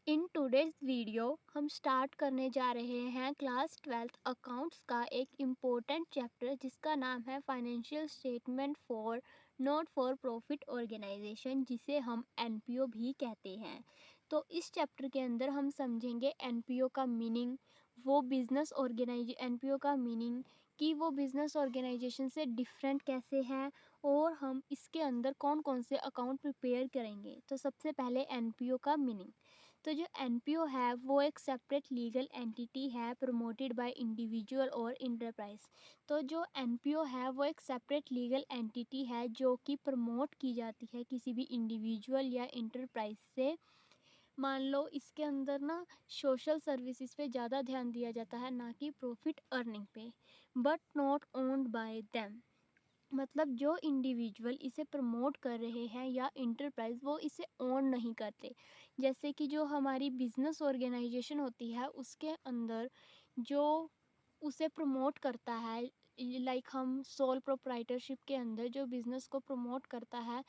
In today's video हम start करने जा रहे हैं क्लास 12th अकाउंट्स का एक इम्पोर्टेंट चैप्टर जिसका नाम है financial statement for not for profit organisation, जिसे हम एनपीओ भी कहते हैं। तो इस चैप्टर के अंदर हम समझेंगे एनपीओ का मीनिंग, वो बिजनेस ऑर्गेनाइज एनपीओ का मीनिंग कि वो बिजनेस ऑर्गेनाइजेशन से डिफरेंट कैसे है, और हम इसके अंदर कौन कौन से अकाउंट प्रिपेयर करेंगे। तो सबसे पहले एनपीओ का मीनिंग। तो जो एनपीओ है वो एक सेपरेट लीगल एंटिटी है प्रमोटेड बाय इंडिविजुअल और इंटरप्राइज। तो जो एनपीओ है वो एक सेपरेट लीगल एंटिटी है जो कि प्रमोट की जाती है किसी भी इंडिविजुअल या इंटरप्राइज से। मान लो इसके अंदर ना सोशल सर्विसेज पे ज़्यादा ध्यान दिया जाता है, ना कि प्रॉफिट अर्निंग पे। But not owned by them, मतलब जो इंडिविजुअल इसे प्रमोट कर रहे हैं या इंटरप्राइज, वो इसे ओन नहीं करते। जैसे कि जो हमारी बिजनेस ऑर्गेनाइजेशन होती है उसके अंदर जो उसे प्रमोट करता है, लाइक हम सोल प्रोप्राइटरशिप के अंदर जो बिजनेस को प्रमोट करता है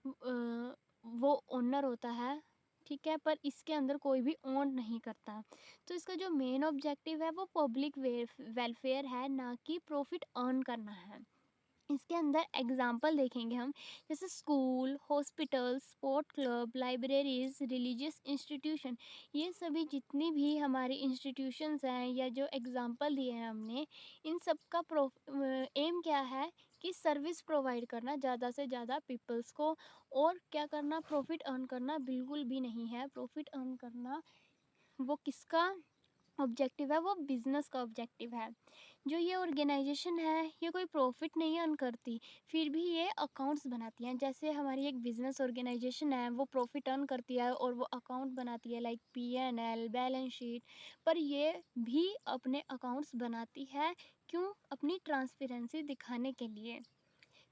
वो ओनर होता है, ठीक है। पर इसके अंदर कोई भी ओन नहीं करता। तो इसका जो मेन ऑब्जेक्टिव है वो पब्लिक वेलफेयर है, ना कि प्रॉफिट अर्न करना है। इसके अंदर एग्जाम्पल देखेंगे हम, जैसे school, hospital, sport club, libraries, religious institution. ये सभी जितनी भी हमारी इंस्टीट्यूशंस हैं या जो एग्जाम्पल दिए हैं हमने, इन सब का एम क्या है कि सर्विस प्रोवाइड करना ज़्यादा से ज़्यादा पीपल्स को। और क्या करना, प्रॉफिट अर्न करना बिल्कुल भी नहीं है। प्रॉफिट अर्न करना वो किसका ऑब्जेक्टिव है, वो बिजनेस का ऑब्जेक्टिव है। जो ये ऑर्गेनाइजेशन है ये कोई प्रॉफिट नहीं अर्न करती, फिर भी ये अकाउंट्स बनाती हैं। जैसे हमारी एक बिजनेस ऑर्गेनाइजेशन है वो प्रॉफिट अर्न करती है और वो अकाउंट बनाती है, लाइक पीएनएल, बैलेंस शीट। पर ये भी अपने अकाउंट्स बनाती है, क्यों? अपनी ट्रांसपेरेंसी दिखाने के लिए।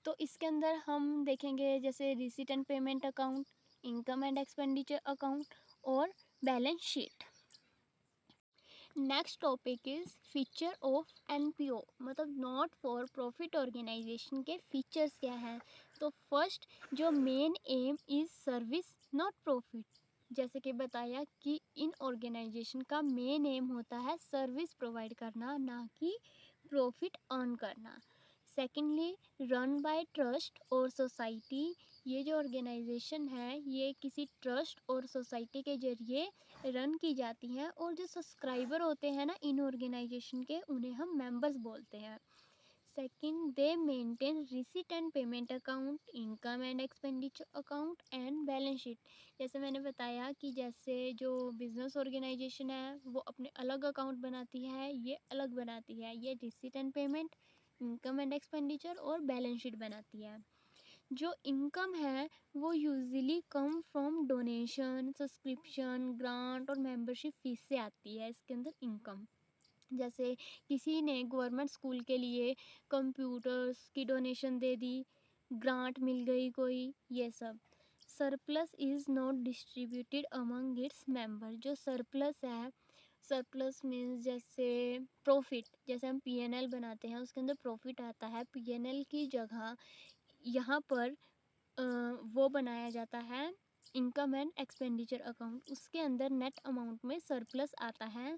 तो इसके अंदर हम देखेंगे जैसे receipt and payment account, income and expenditure account और balance sheet. Next topic is feature of NPO, मतलब नॉट फॉर प्रॉफिट ऑर्गेनाइजेशन के फीचर्स क्या हैं। तो फर्स्ट, जो main aim is service not profit. जैसे कि बताया कि इन ऑर्गेनाइजेशन का मेन एम होता है सर्विस प्रोवाइड करना, ना कि प्रॉफिट अर्न करना। सेकेंडली, रन बाय ट्रस्ट और सोसाइटी। ये जो ऑर्गेनाइजेशन है ये किसी ट्रस्ट और सोसाइटी के जरिए रन की जाती हैं, और जो सब्सक्राइबर होते हैं ना इन ऑर्गेनाइजेशन के, उन्हें हम मेंबर्स बोलते हैं। Second, they maintain receipt and payment account, income and expenditure account and balance sheet. जैसे मैंने बताया कि जैसे जो बिजनेस ऑर्गेनाइजेशन है वो अपने अलग अकाउंट बनाती है, ये अलग बनाती है, ये receipt and payment, income and expenditure और बैलेंस शीट बनाती है। जो इनकम है वो usually come from donation, subscription, grant और मेंबरशिप फीस से आती है इसके अंदर इनकम। जैसे किसी ने गवर्नमेंट स्कूल के लिए कंप्यूटर्स की डोनेशन दे दी, ग्रांट मिल गई कोई, ये सब। Surplus is not distributed among its member. जो सरप्लस है, सरप्लस मीन्स जैसे प्रॉफिट, जैसे हम पीएनएल बनाते हैं उसके अंदर प्रॉफिट आता है, पीएनएल की जगह यहाँ पर वो बनाया जाता है इनकम एंड एक्सपेंडिचर अकाउंट। उसके अंदर नेट अमाउंट में सरप्लस आता है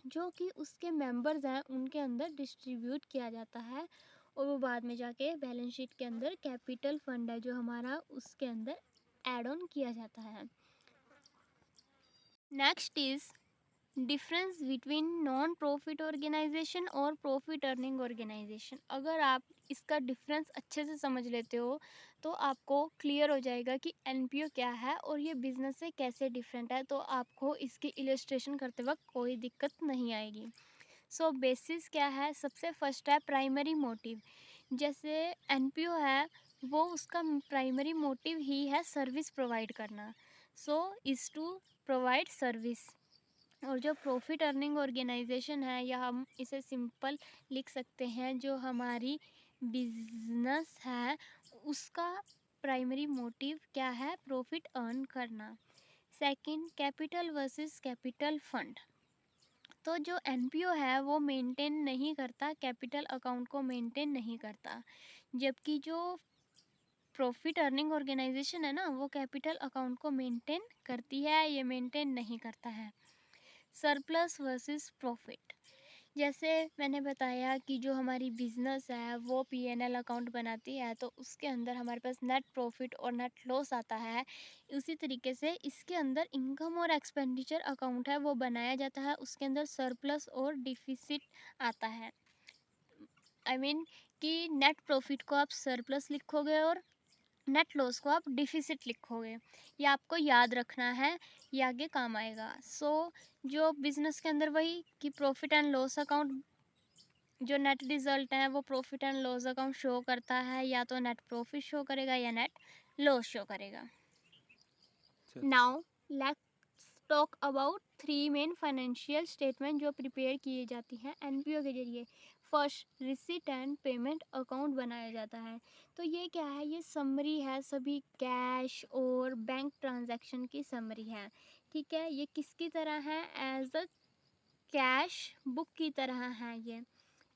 जो कि उसके मेंबर्स हैं उनके अंदर डिस्ट्रीब्यूट किया जाता है, और वो बाद में जाके बैलेंस शीट के अंदर कैपिटल फंड है जो हमारा, उसके अंदर ऐड ऑन किया जाता है। Next is difference between non profit organisation और प्रॉफिट अर्निंग ऑर्गेनाइजेशन। अगर आप इसका डिफरेंस अच्छे से समझ लेते हो तो आपको क्लियर हो जाएगा कि एनपीओ क्या है और ये बिजनेस से कैसे डिफरेंट है, तो आपको इसकी इलस्ट्रेशन करते वक्त कोई दिक्कत नहीं आएगी। सो बेसिस क्या है, सबसे फर्स्ट है प्राइमरी मोटिव। जैसे एनपीओ है वो उसका प्राइमरी मोटिव ही है सर्विस प्रोवाइड करना, so is to provide service. और जो प्रॉफिट अर्निंग ऑर्गेनाइजेशन है, या हम इसे सिंपल लिख सकते हैं जो हमारी बिजनेस है, उसका प्राइमरी मोटिव क्या है, प्रॉफिट अर्न करना। Second, capital versus capital fund. तो जो एनपीओ है वो मेंटेन नहीं करता, कैपिटल अकाउंट को मेंटेन नहीं करता, जबकि जो प्रॉफिट अर्निंग ऑर्गेनाइजेशन है ना, वो कैपिटल अकाउंट को मेंटेन करती है, ये मेंटेन नहीं करता है। सरप्लस वर्सेस प्रॉफिट, जैसे मैंने बताया कि जो हमारी बिजनेस है वो P&L अकाउंट बनाती है, तो उसके अंदर हमारे पास नेट प्रॉफिट और नेट लॉस आता है। उसी तरीके से इसके अंदर इनकम और एक्सपेंडिचर अकाउंट है वो बनाया जाता है, उसके अंदर सरप्लस और डिफिसिट आता है। आई मीन कि नेट प्रॉफिट को आप सरप्लस लिखोगे और नेट लॉस को आप डिफिसिट लिखोगे, ये आपको याद रखना है, ये आगे काम आएगा। जो बिजनेस के अंदर वही कि प्रॉफिट एंड लॉस अकाउंट, जो नेट रिजल्ट है वो profit and loss account show करता है, या तो नेट प्रॉफिट शो करेगा या नेट लॉस शो करेगा। Now let's talk about 3 main financial statement जो प्रिपेयर किए जाती हैं एनपीओ के जरिए। First, receipt and payment account बनाया जाता है। तो ये क्या है, ये समरी है, सभी कैश और बैंक ट्रांजैक्शन की समरी है। ठीक है, ये किसकी तरह है, एज अ कैश बुक की तरह है ये।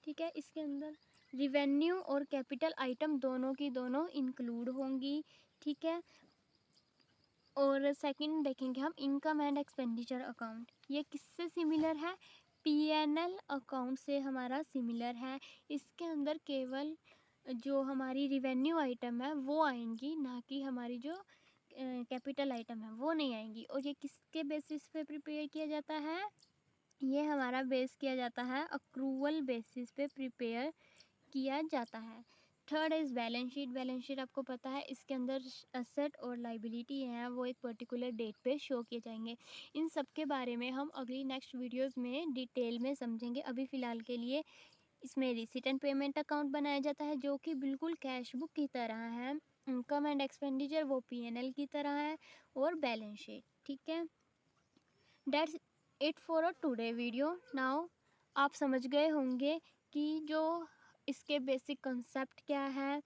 ठीक है, इसके अंदर रिवेन्यू और कैपिटल आइटम दोनों की दोनों इंक्लूड होंगी। ठीक है, और सेकंड देखेंगे हम इनकम एंड एक्सपेंडिचर अकाउंट, ये किससे सिमिलर है, P&L अकाउंट से हमारा सिमिलर है। इसके अंदर केवल जो हमारी रिवेन्यू आइटम है वो आएंगी, ना कि हमारी जो कैपिटल आइटम है वो नहीं आएंगी। और ये किसके बेसिस पे प्रिपेयर किया जाता है, ये हमारा बेस किया जाता है अक्रूवल बेसिस पे प्रिपेयर किया जाता है। Third is balance sheet. Balance sheet आपको पता है इसके अंदर असेट और लाइबिलिटी हैं वो एक पर्टिकुलर डेट पे शो किए जाएंगे। इन सब के बारे में हम अगली नेक्स्ट वीडियोस में डिटेल में समझेंगे। अभी फ़िलहाल के लिए इसमें रिसीट एंड पेमेंट अकाउंट बनाया जाता है जो कि बिल्कुल कैश बुक की तरह है। इनकम एंड एक्सपेंडिचर वो P&L की तरह है, और बैलेंस शीट। ठीक है, that's it for a today video. Now आप समझ गए होंगे कि जो इसके बेसिक कंसेप्ट क्या है,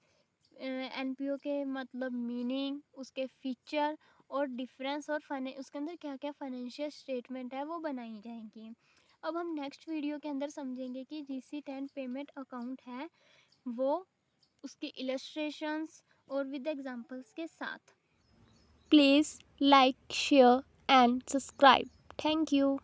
एनपीओ के मतलब मीनिंग, उसके फीचर और डिफरेंस, और उसके अंदर क्या क्या फाइनेंशियल स्टेटमेंट है वो बनाई जाएंगी। अब हम नेक्स्ट वीडियो के अंदर समझेंगे कि रिसीट एंड पेमेंट अकाउंट है वो उसके इलस्ट्रेशंस और विद एग्जांपल्स के साथ। Please like, share and subscribe. Thank you.